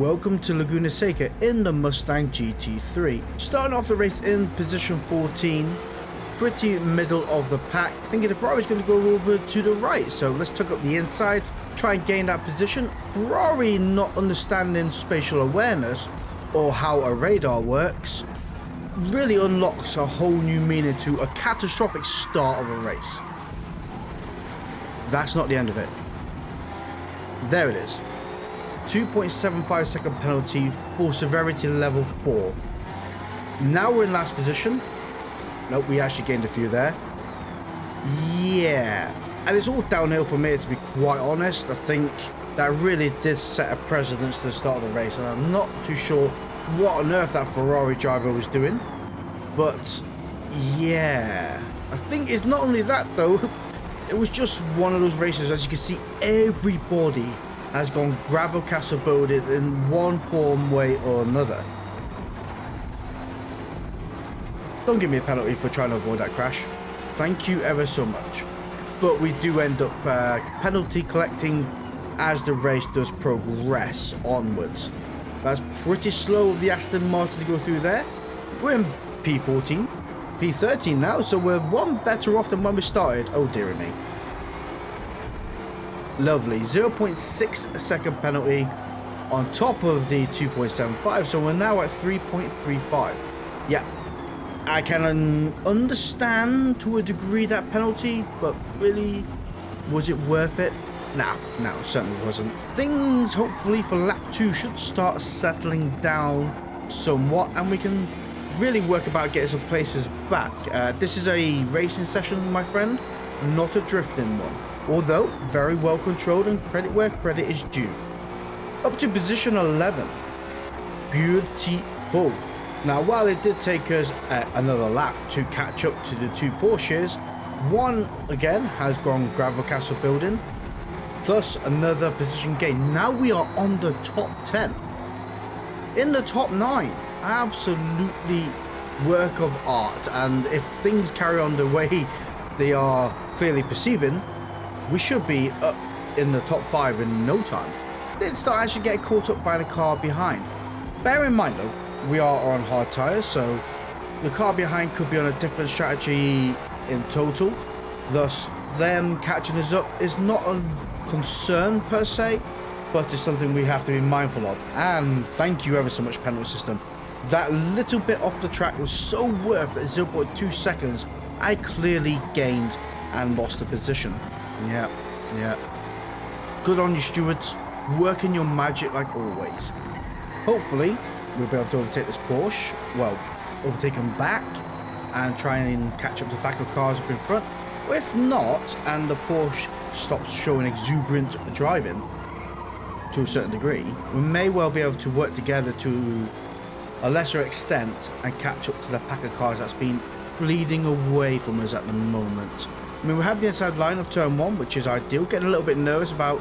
Welcome to Laguna Seca in the Mustang GT3. Starting off the race in position 14, pretty middle of the pack, thinking the Ferrari's going to go over to the right, so let's tuck up the inside, try and gain that position. Ferrari, not understanding spatial awareness or how a radar works, really unlocks a whole new meaning to a catastrophic start of a race. That's not the end of it. There it is. 2.75 second penalty for severity level 4. Now we're in last position. Nope, we actually gained a few there. Yeah, and it's all downhill from here, to be quite honest. I think that really did set a precedence to the start of the race, and I'm not too sure what on earth that Ferrari driver was doing. But yeah, I think it's not only that though. It was just one of those races, as you can see, everybody has gone gravel castle boated in one form, way or another. Don't give me a penalty for trying to avoid that crash. Thank you ever so much. But we do end up penalty collecting as the race does progress onwards. That's pretty slow of the Aston Martin to go through there. We're in P14, P13 now, so we're one better off than when we started. Oh dearie me. Lovely, 0.6 second penalty on top of the 2.75, so we're now at 3.35. Yeah, I can understand to a degree that penalty, but really, was it worth it? No, certainly wasn't. Things, hopefully, for lap 2 should start settling down somewhat, and we can really work about getting some places back. This is a racing session, my friend, not a drifting one. Although very well controlled, and credit where credit is due. Up to position 11. Beautiful. Now, while it did take us another lap to catch up to the two Porsches, one again has gone gravel castle building, thus another position gain. Now we are on the top 10. In the top 9. Absolutely work of art, and if things carry on the way they are clearly perceiving, we should be up in the top 5 in no time. Didn't start actually getting caught up by the car behind. Bear in mind though, we are on hard tyres, so the car behind could be on a different strategy in total. Thus, them catching us up is not a concern per se, but it's something we have to be mindful of. And thank you ever so much, penalty system. That little bit off the track was so worth that 0.2 seconds I clearly gained and lost the position. Yeah. Good on you, stewards. Working your magic like always. Hopefully, we'll be able to overtake this Porsche. Well, overtake them back and try and catch up to the back of cars up in front. Or if not, and the Porsche stops showing exuberant driving to a certain degree, we may well be able to work together to a lesser extent and catch up to the pack of cars that's been bleeding away from us at the moment. I mean, we have the inside line of turn 1, which is ideal. Getting a little bit nervous about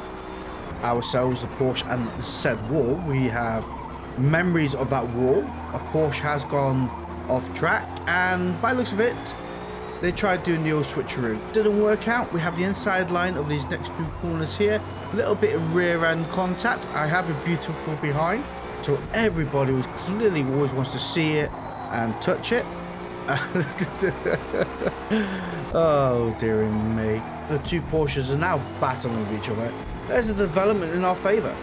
ourselves, the Porsche, and the said wall. We have memories of that wall. A Porsche has gone off track, and by the looks of it, they tried doing the old switcheroo. Didn't work out. We have the inside line of these next two corners here. A little bit of rear end contact. I have a beautiful behind, so everybody was clearly always wants to see it and touch it. Oh dearie me. The two Porsches are now battling with each other. There's a development in our favour.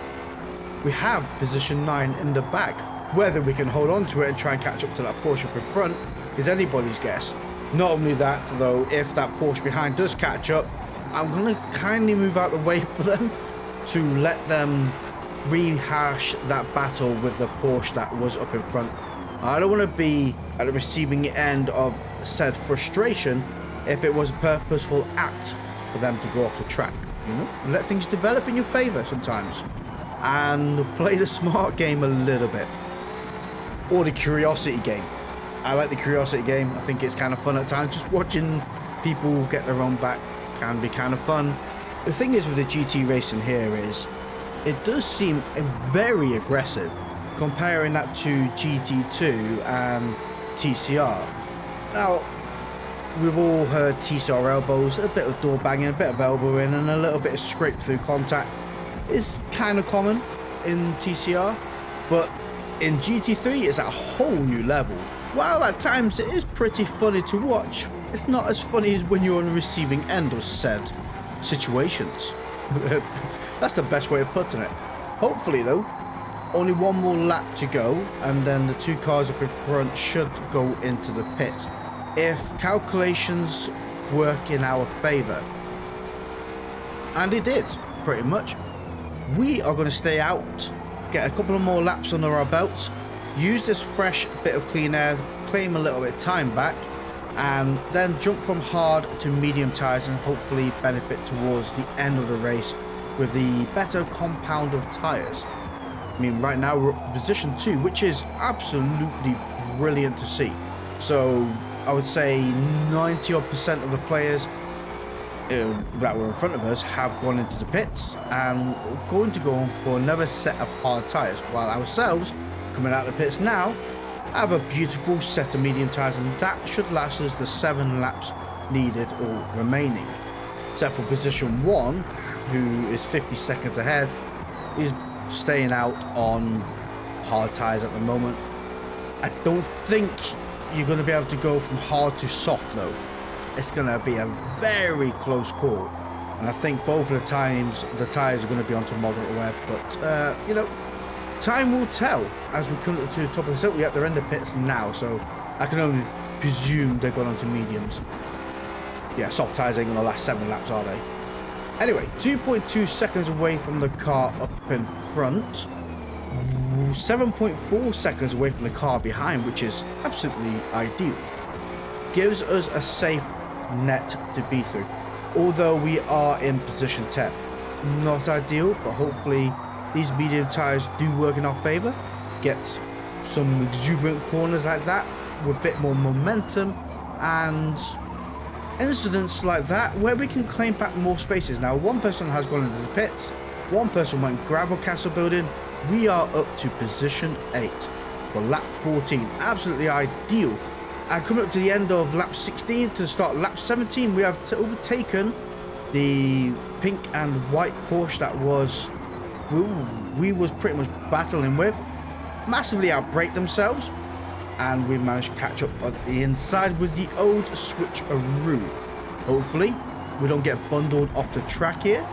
We have position 9 in the back. Whether we can hold on to it and try and catch up to that Porsche up in front is anybody's guess. Not only that though, if that Porsche behind does catch up, I'm going to kindly move out the way for them to let them rehash that battle with the Porsche that was up in front. I don't want to be at the receiving end of said frustration if it was a purposeful act for them to go off the track. You know, let things develop in your favour sometimes, and play the smart game a little bit, or the curiosity game. I like the curiosity game. I think it's kind of fun at times. Just watching people get their own back can be kind of fun. The thing is with the GT racing here is it does seem very aggressive, comparing that to GT2 and TCR. Now, we've all heard TCR elbows, a bit of door banging, a bit of elbowing, and a little bit of scrape through contact is kind of common in TCR. But in GT3, it's at a whole new level. While at times it is pretty funny to watch, it's not as funny as when you're on the receiving end of said situations. That's the best way of putting it. Hopefully though, only one more lap to go, and then the two cars up in front should go into the pit, if calculations work in our favour. And it did, pretty much. We are going to stay out, get a couple of more laps under our belts, use this fresh bit of clean air, claim a little bit of time back, and then jump from hard to medium tyres and hopefully benefit towards the end of the race with the better compound of tyres. I mean, right now we're up to position 2, which is absolutely brilliant to see. So I would say 90% of the players that were in front of us have gone into the pits and we're going to go on for another set of hard tyres, while ourselves, coming out of the pits now, have a beautiful set of medium tyres, and that should last us the 7 laps needed or remaining. Except for position 1, who is 50 seconds ahead, is staying out on hard tyres at the moment. I don't think you're going to be able to go from hard to soft though. It's going to be a very close call, and I think both of the times the tyres are going to be onto moderate wear, but you know, time will tell as we come to the top of the circuit. They're in the pits now, so I can only presume they're going onto mediums. Yeah, soft tyres ain't going to last 7 laps, are they? Anyway, 2.2 seconds away from the car up in front, 7.4 seconds away from the car behind, which is absolutely ideal. Gives us a safe net to be through, although we are in position 10. Not ideal, but hopefully these medium tyres do work in our favour. Get some exuberant corners like that with a bit more momentum and incidents like that where we can claim back more spaces. Now, one person has gone into the pits, one person went gravel castle building. We are up to position 8 for lap 14. Absolutely ideal. And coming up to the end of lap 16 to start lap 17, we have overtaken the pink and white Porsche that was we was pretty much battling with. Massively outbraked themselves, and we managed to catch up on the inside with the old switcheroo. Hopefully we don't get bundled off the track here,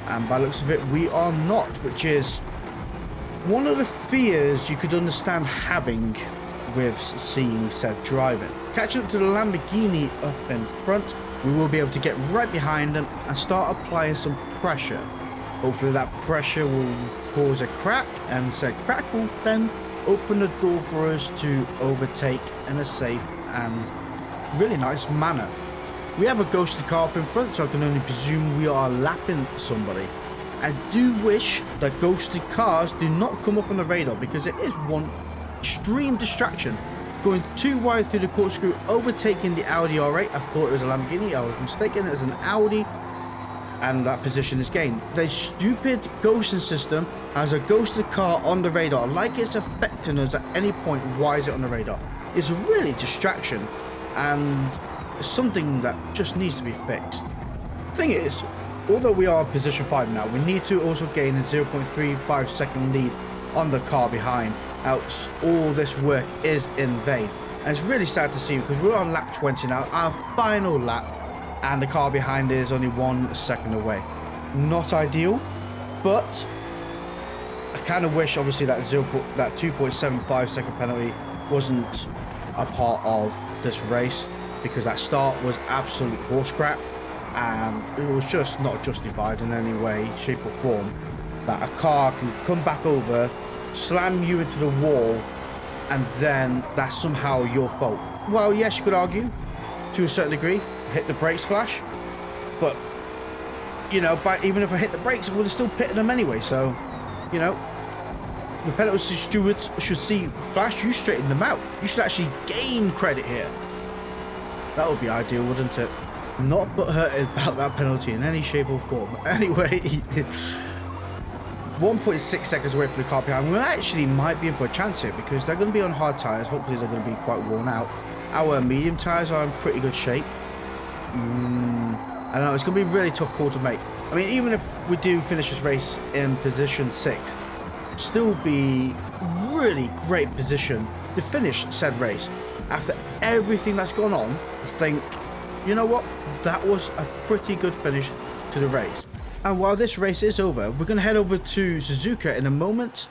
and by the looks of it we are not, which is one of the fears you could understand having with seeing said driving. Catching up to the Lamborghini up in front, we will be able to get right behind them and start applying some pressure. Hopefully that pressure will cause a crack, and said crack will then open the door for us to overtake in a safe and really nice manner. We have a ghosted car up in front, so I can only presume we are lapping somebody. I do wish that ghosted cars do not come up on the radar, because it is one extreme distraction. Going too wide through the corkscrew, overtaking the Audi R8. I thought it was a Lamborghini, I was mistaken, it's an Audi, and that position is gained. The stupid ghosting system has a ghosted car on the radar, like it's affecting us at any point. Why is it on the radar? It's really distraction, and something that just needs to be fixed. Thing is, although we are in position 5 now, we need to also gain a 0.35 second lead on the car behind, else all this work is in vain. And it's really sad to see, because we're on lap 20 now, our final lap, and the car behind is only 1 second away. Not ideal, but I kind of wish obviously that 2.75 second penalty wasn't a part of this race, because that start was absolute horse crap, and it was just not justified in any way, shape or form that a car can come back over, slam you into the wall, and then that's somehow your fault. Well, yes, you could argue to a certain degree, hit the brakes flash, but you know, but even if I hit the brakes, I would have still pitted them anyway. So, you know, the penalty stewards should see flash, you straighten them out. You should actually gain credit here. That would be ideal, wouldn't it? Not butthurt about that penalty in any shape or form. Anyway, 1.6 seconds away from the car behind. We actually might be in for a chance here, because they're going to be on hard tyres. Hopefully they're going to be quite worn out. Our medium tyres are in pretty good shape. I don't know, it's going to be a really tough call to make. I mean, even if we do finish this race in position 6, still be really great position to finish said race. After everything that's gone on, I think, you know what, that was a pretty good finish to the race. And while this race is over, we're going to head over to Suzuka in a moment,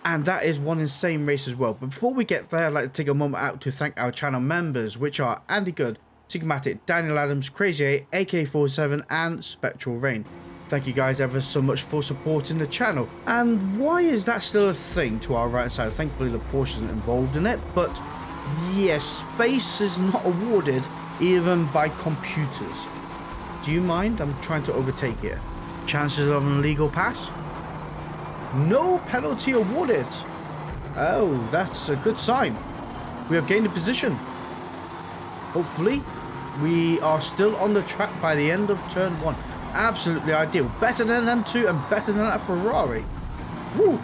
and that is one insane race as well. But before we get there, I'd like to take a moment out to thank our channel members, which are Andy Good, Sigmatic, Daniel Adams, Crazy 8, AK47 and Spectral Rain. Thank you guys ever so much for supporting the channel. And why is that still a thing to our right side? Thankfully the Porsche isn't involved in it, but yes, space is not awarded even by computers. Do you mind? I'm trying to overtake here. Chances of an illegal pass? No penalty awarded. Oh, that's a good sign. We have gained a position. Hopefully, we are still on the track by the end of turn 1. Absolutely ideal. Better than them two and better than that Ferrari. Woo!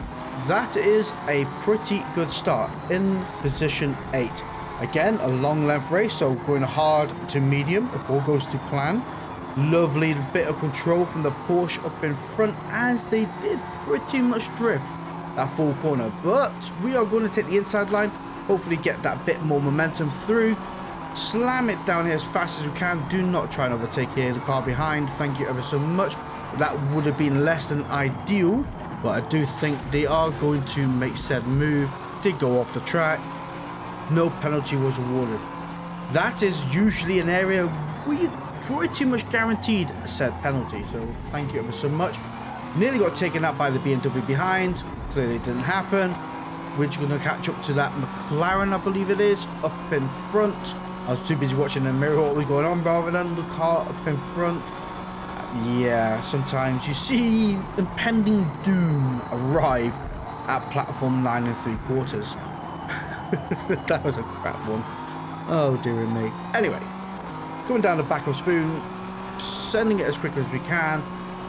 That is a pretty good start in position 8. Again, a long length race, so going hard to medium if all goes to plan. Lovely bit of control from the Porsche up in front as they did pretty much drift that full corner. But we are going to take the inside line, hopefully get that bit more momentum through. Slam it down here as fast as we can. Do not try and overtake here the car behind. Thank you ever so much. That would have been less than ideal, but I do think they are going to make said move. Did go off the track. No penalty was awarded. That is usually an area where you pretty much guaranteed said penalty, so thank you ever so much. Nearly got taken out by the BMW behind. Clearly it didn't happen. We're just going to catch up to that McLaren, I believe it is, up in front. I was too busy watching the mirror what was going on rather than the car up in front. Yeah, sometimes you see impending doom arrive at platform 9 3/4. That was a crap one. Oh dear me. Anyway, coming down the back of Spoon, sending it as quick as we can.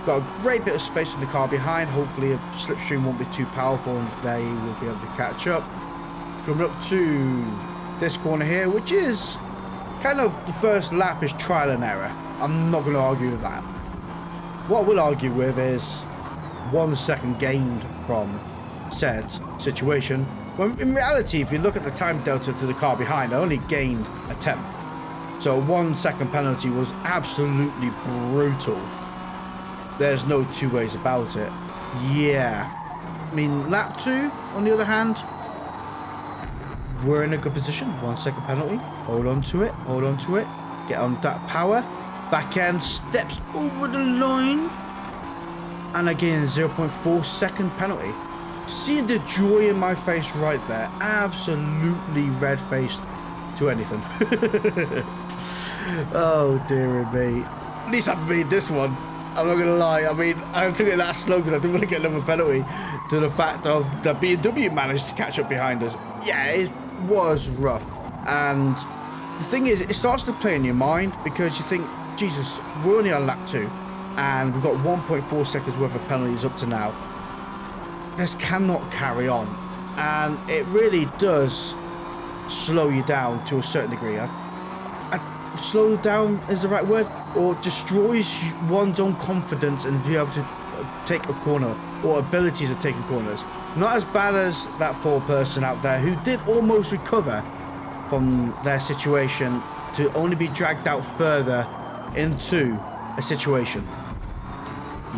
Got a great bit of space in the car behind. Hopefully a slipstream won't be too powerful and they will be able to catch up. Coming up to this corner here, which is kind of the first lap is trial and error. I'm not going to argue with that. What I will argue with is 1 second gained from said situation, when in reality if you look at the time delta to the car behind, I only gained a 10th. So 1 second penalty was absolutely brutal. There's no two ways about it. Yeah. I mean, lap 2, on the other hand, we're in a good position. 1 second penalty. Hold on to it. Hold on to it. Get on that power. Back end steps over the line. And again, 0.4 second penalty. See the joy in my face right there. Absolutely red-faced to anything. Oh, dear me. At least I made this one. I'm not gonna lie, I mean, I took it that slow because I didn't want to get another penalty to the fact of the BMW managed to catch up behind us. Yeah, it was rough. And the thing is, it starts to play in your mind because you think, Jesus, we're only on lap 2 and we've got 1.4 seconds worth of penalties up to now. This cannot carry on. And it really does slow you down to a certain degree. Slow down is the right word, or destroys one's own confidence and be able to take a corner or abilities of taking corners. Not as bad as that poor person out there who did almost recover from their situation to only be dragged out further into a situation.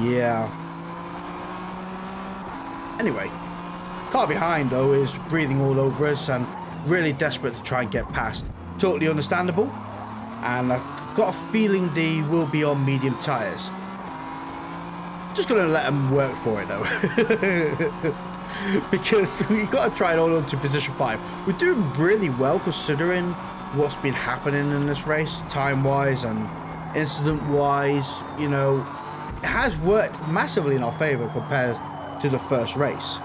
Yeah. Anyway, car behind though is breathing all over us and really desperate to try and get past. Totally understandable. And I've got a feeling they will be on medium tyres. Just going to let them work for it though. Because we've got to try and hold on to position 5. We're doing really well considering what's been happening in this race, time-wise and incident-wise. You know, it has worked massively in our favour compared to the first race.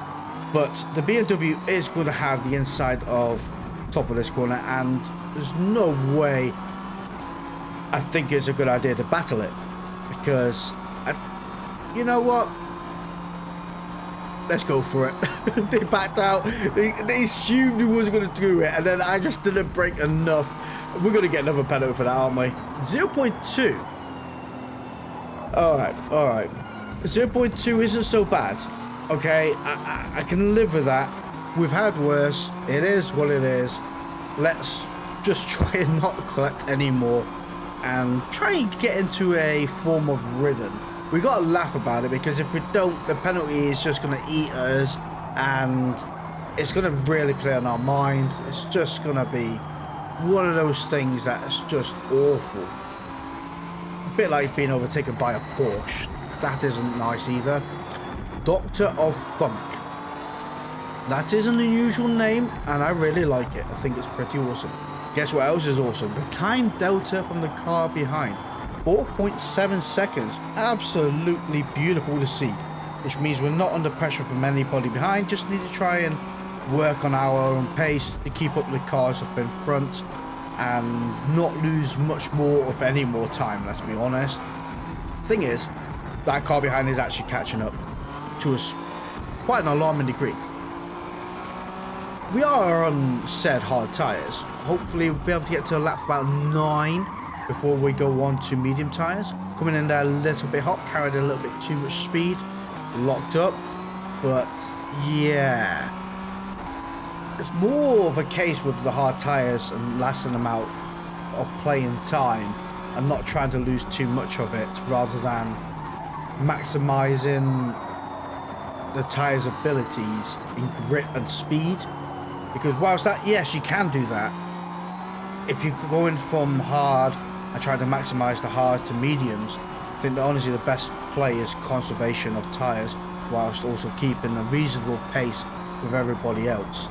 But the BMW is going to have the inside of top of this corner, and there's no way I think it's a good idea to battle it, because you know what, let's go for it. They backed out. They assumed he wasn't going to do it, and then I just didn't break enough. We're going to get another penalty for that, aren't we? 0.2. Alright. 0.2 isn't so bad. Okay, I can live with that. We've had worse. It is what it is. Let's just try and not collect any more and try and get into a form of rhythm. We got to laugh about it, because if we don't, the penalty is just going to eat us, and it's going to really play on our minds. It's just going to be one of those things that's just awful. A bit like being overtaken by a Porsche. That isn't nice either. Doctor of Funk. That is an unusual name, and I really like it. I think it's pretty awesome. Guess what else is awesome? The time delta from the car behind. 4.7 seconds. Absolutely beautiful to see. Which means we're not under pressure from anybody behind. Just need to try and work on our own pace to keep up the cars up in front and not lose much more, if any more time, let's be honest. Thing is, that car behind is actually catching up to us quite an alarming degree. We are on said hard tyres. Hopefully we'll be able to get to a lap about 9 before we go on to medium tyres. Coming in there a little bit hot, carried a little bit too much speed, locked up, but yeah. It's more of a case with the hard tyres and lasting them out of playing time and not trying to lose too much of it, rather than maximising the tyres' abilities in grip and speed. Because whilst that, yes, you can do that, if you're going from hard and trying to maximise the hard to mediums, I think that honestly the best play is conservation of tyres, whilst also keeping a reasonable pace with everybody else.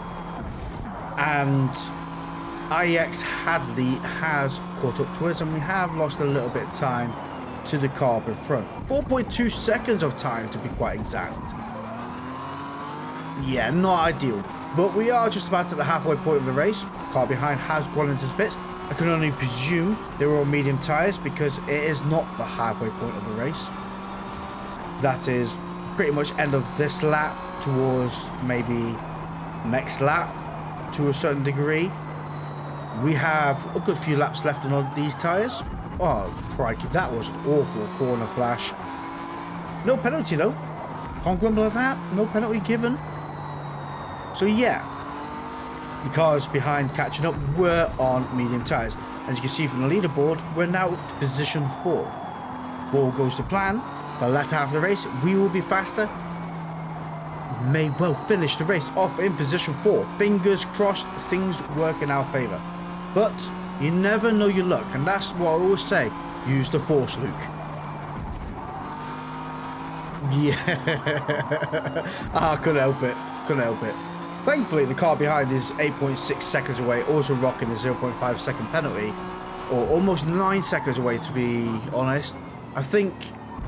And IX Hadley has caught up to us, and we have lost a little bit of time to the car up in front. 4.2 seconds of time to be quite exact. Yeah, not ideal. But we are just about at the halfway point of the race. Car behind has gone into the pits. I can only presume they were on medium tyres, because it is not the halfway point of the race. That is pretty much end of this lap towards maybe next lap to a certain degree. We have a good few laps left on these tyres. Oh, crikey, that was an awful corner flash. No penalty though. Can't grumble at that. No penalty given. So yeah, the cars behind catching up were on medium tyres. As you can see from the leaderboard, we're now up to position 4. Ball goes to plan. The latter half of the race, we will be faster. May well finish the race off in position 4. Fingers crossed, things work in our favour. But you never know your luck, and that's what I always say. Use the force, Luke. Yeah. Couldn't help it. Couldn't help it. Thankfully, the car behind is 8.6 seconds away, also rocking the 0.5 second penalty, or almost 9 seconds away to be honest. I think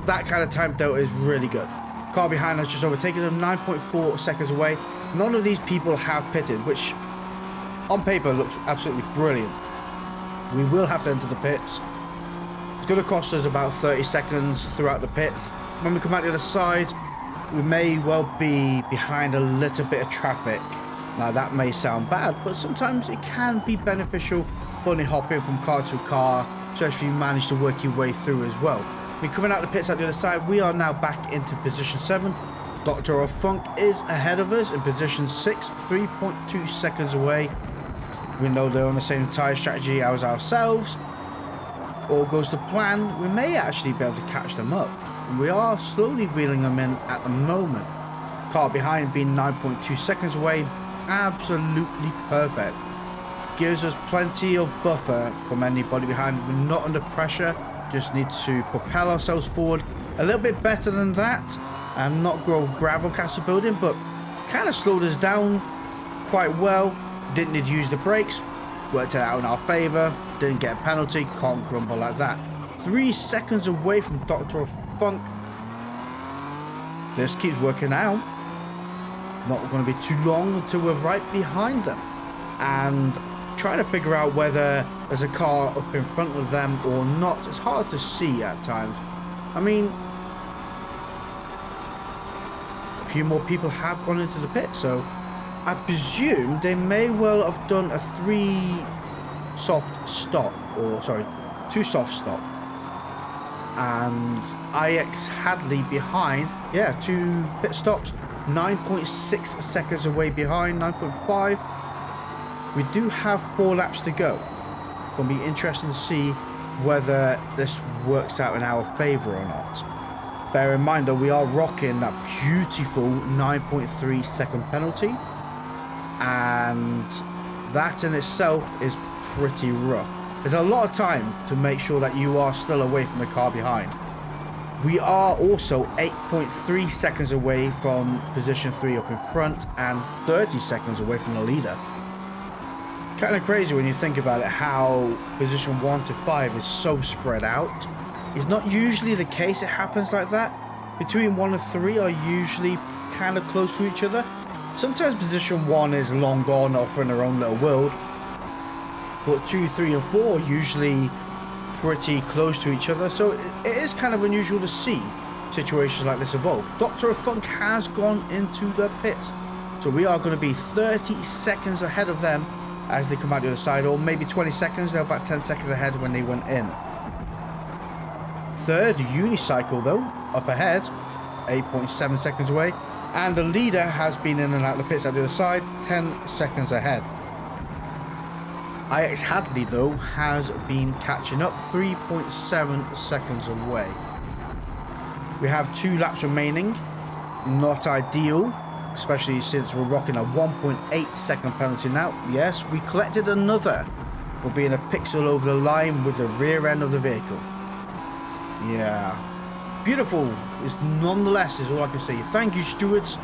that kind of time delta is really good. Car behind has just overtaken them, 9.4 seconds away. None of these people have pitted, which on paper looks absolutely brilliant. We will have to enter the pits. It's going to cost us about 30 seconds throughout the pits. When we come out the other side, we may well be behind a little bit of traffic. Now that may sound bad, but sometimes it can be beneficial bunny hopping from car to car, especially if you manage to work your way through as well. We're coming out the pits at the other side. We are now back into position 7. Doctor of Funk is ahead of us in position 6, 3.2 seconds away. We know they're on the same tyre strategy as ourselves. All goes to plan, we may actually be able to catch them up. We are slowly reeling them in at the moment. Car behind being 9.2 seconds away, absolutely perfect. Gives us plenty of buffer from anybody behind. We're not under pressure, just need to propel ourselves forward a little bit better than that and not grow gravel castle building, but kind of slowed us down quite well. Didn't need to use the brakes, worked it out in our favour, didn't get a penalty, can't grumble at that. 3 seconds away from Doctor of Funk. This keeps working out. Not going to be too long until we're right behind them. And trying to figure out whether there's a car up in front of them or not. It's hard to see at times. I mean, a few more people have gone into the pit, so I presume they may well have done a 2 soft stop. And IX Hadley behind, yeah, 2 pit stops. 9.6 seconds away behind, 9.5. We do have 4 laps to go. Gonna be interesting to see whether this works out in our favor or not. Bear in mind that we are rocking that beautiful 9.3 second penalty, and that in itself is pretty rough. There's a lot of time to make sure that you are still away from the car behind. We are also 8.3 seconds away from position 3 up in front and 30 seconds away from the leader. Kind of crazy when you think about it, how position 1 to 5 is so spread out. It's not usually the case it happens like that. Between 1 and 3 are usually kind of close to each other. Sometimes position 1 is long gone off in their own little world, but 2, 3 and 4 are usually pretty close to each other, so it is kind of unusual to see situations like this evolve. Dr. Funk has gone into the pits, so we are going to be 30 seconds ahead of them as they come out the other side, or maybe 20 seconds. They're about 10 seconds ahead when they went in. Third unicycle though, up ahead, 8.7 seconds away, and the leader has been in and out of the pits at the other side, 10 seconds ahead. IX Hadley though has been catching up, 3.7 seconds away. We have 2 laps remaining, not ideal, especially since we're rocking a 1.8 second penalty now. Yes, we collected another. We're being a pixel over the line with the rear end of the vehicle. Yeah, beautiful. It's nonetheless is all I can say. Thank you, stewards,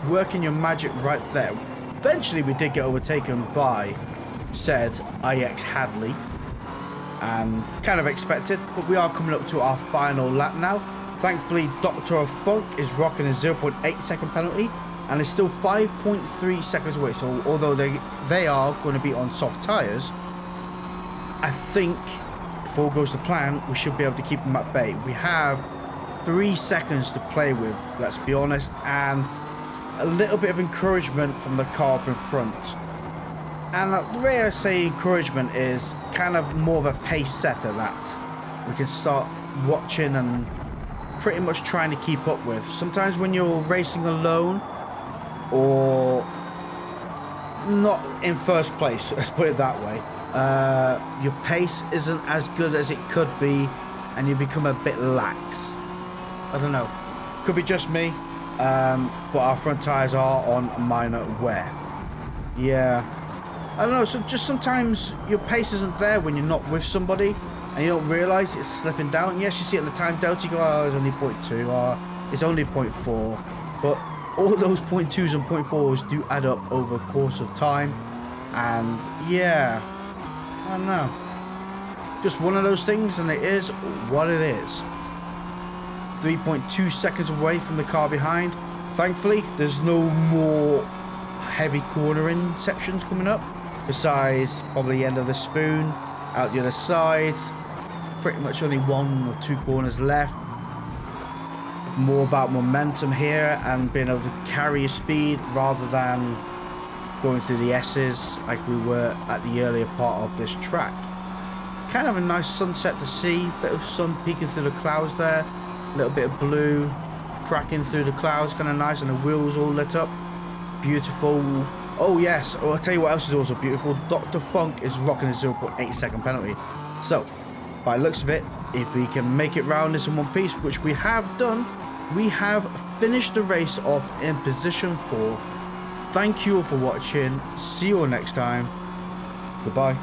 working your magic right there. Eventually we did get overtaken by said IX Hadley, and kind of expected, but we are coming up to our final lap now. Thankfully, Dr. Funk is rocking a 0.8 second penalty and is still 5.3 seconds away. So although they are going to be on soft tires, I think if all goes to plan, we should be able to keep them at bay. We have 3 seconds to play with, let's be honest, and a little bit of encouragement from the car up in front. And the way I say encouragement is kind of more of a pace setter that we can start watching and pretty much trying to keep up with. Sometimes when you're racing alone or not in first place, let's put it that way, your pace isn't as good as it could be and you become a bit lax. I don't know. Could be just me, but our front tires are on minor wear. Yeah. I don't know, so just sometimes your pace isn't there when you're not with somebody and you don't realise it's slipping down. Yes, you see it in the time delta, you go, oh, it's only 0.2, or it's only 0.4, but all those 0.2s and 0.4s do add up over a course of time, and yeah, I don't know. Just one of those things, and it is what it is. 3.2 seconds away from the car behind. Thankfully, there's no more heavy cornering sections coming up. Besides probably the end of the spoon, out the other side, pretty much only 1 or 2 corners left. More about momentum here and being able to carry your speed rather than going through the S's like we were at the earlier part of this track. Kind of a nice sunset to see, bit of sun peeking through the clouds there, a little bit of blue cracking through the clouds, kind of nice, and the wheels all lit up. Beautiful. Oh yes, I'll tell you what else is also beautiful. Dr. Funk is rocking a 0.8 second penalty. So, by the looks of it, if we can make it round this in one piece, which we have done, we have finished the race off in position 4. Thank you all for watching. See you all next time. Goodbye.